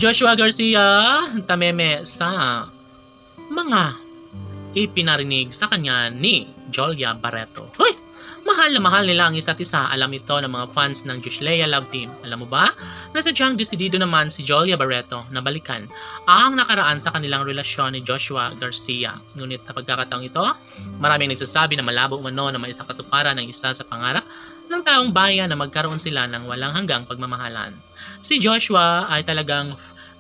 Joshua Garcia tameme sa mga ipinarinig sa kanya ni Jolia Barreto. Hoy! Mahal na mahal nila ang isa't isa. Alam ito ng mga fans ng Joshua Love Team. Alam mo ba? Nasadyang desidido naman si Jolia Barreto na balikan ang nakaraan sa kanilang relasyon ni Joshua Garcia. Ngunit sa pagkakataong ito, maraming nagsasabi na malabo umano na may isang katuparan ng isa sa pangarap ng taong bayan na magkaroon sila ng walang hanggang pagmamahalan. Si Joshua ay talagang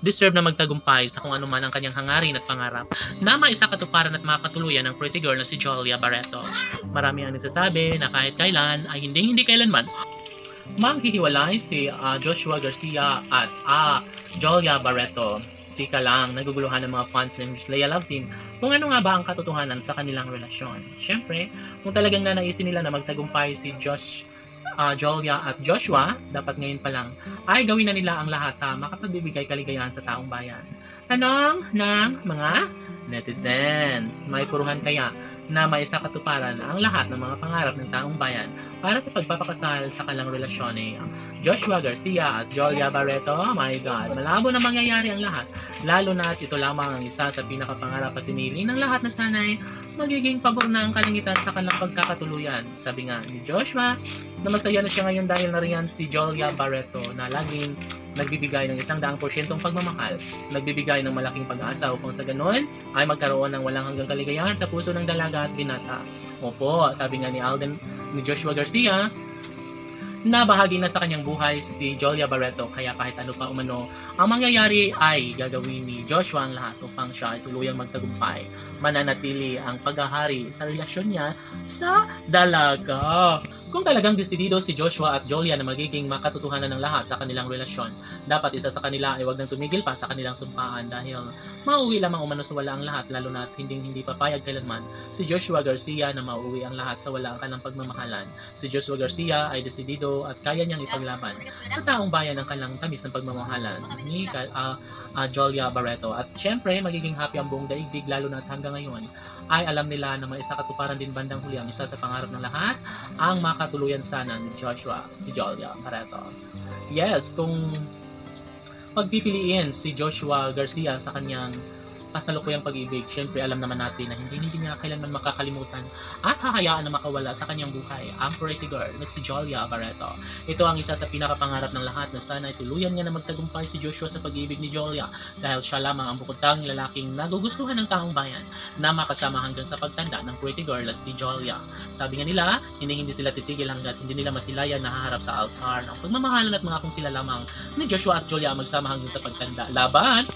deserve na magtagumpay sa kung ano man ang kanyang hangarin at pangarap na maisakatuparan at mapatuluyan ng pretty girl na si Jolia Barreto. Marami ang nagsasabi na kahit kailan ay hindi kailanman maghihiwalay si Joshua Garcia at Jolia Barreto. Tika lang, naguguluhan ng mga fans ng Joshua Love Team kung ano nga ba ang katotohanan sa kanilang relasyon. Siyempre, kung talagang nanaisin nila na magtagumpay si Jolia at Joshua, dapat ngayon pa lang ay gawin na nila ang lahat sa makapagbibigay kaligayahan sa taong bayan. Tanong ng mga netizens, may puruhan kaya na maisakatuparan ang lahat ng mga pangarap ng taong bayan para sa pagpapakasal sa kanilang relasyon ni Joshua Garcia at Jolia Barreto? Oh my God, malabo na mangyayari ang lahat, lalo na at ito lamang ang isa sa pinakapangarap at pinili ng lahat na sanay magiging pabor na ang kalingitan sa kanilang pagkakatuluyan. Sabi nga ni Joshua na masaya na siya ngayon dahil nariyan si Jolia Barreto na laging nagbibigay ng 100% pagmamahal, nagbibigay ng malaking pag-asa upang sa ganun ay magkaroon ng walang hanggang kaligayahan sa puso ng dalaga at binata. Opo, sabi nga ni Joshua Garcia na bahagi na sa kanyang buhay si Jolia Barreto, kaya kahit ano pa umano ang mangyayari ay gagawin ni Joshua ang lahat upang siya ay tuluyang magtagumpay. Mananatili ang paghahari sa relasyon niya sa dalaga. Kung talagang desidido si Joshua at Jolia na magiging makatotohanan ng lahat sa kanilang relasyon, dapat isa sa kanila ay wag nang tumigil pa sa kanilang sumpaan dahil mauwi lamang umano sa wala ang lahat, lalo na at hindi papayag kailanman si Joshua Garcia na mauwi ang lahat sa wala ang kanilang pagmamahalan. Si Joshua Garcia ay desidido at kaya niyang ipaglaban sa taong bayan ang kanilang tamis ng pagmamahalan ni Jolia Barreto. At syempre, magiging happy ang buong daigdig, lalo na at hanggang ngayon ay alam nila na may isakatuparan din bandang huli ang isa sa pangarap ng lahat, ang makatuluyan sana ni Joshua, si Jolia Barreto. Yes, kung pagpipiliin si Joshua Garcia sa kanyang kasalukuyang pag-ibig, syempre alam naman natin na hindi niya kailanman makakalimutan at hahayaan na makawala sa kanyang buhay ang pretty girl na si Jolia Barreto. Ito ang isa sa pinakapangarap ng lahat na sana ay tuluyan niya na magtagumpay si Joshua sa pag-ibig ni Jolia dahil siya lamang ang bukod-tanging lalaking nagugustuhan ng taong bayan na makasama hanggang sa pagtanda ng pretty girl na si Jolia. Sabi nga nila, hindi sila titigil hanggat hindi nila masilayan na haharap sa altar ng pagmamahalan at mga kung sila lamang ni Joshua at Jolia magsama hanggang sa pagtanda. Laban!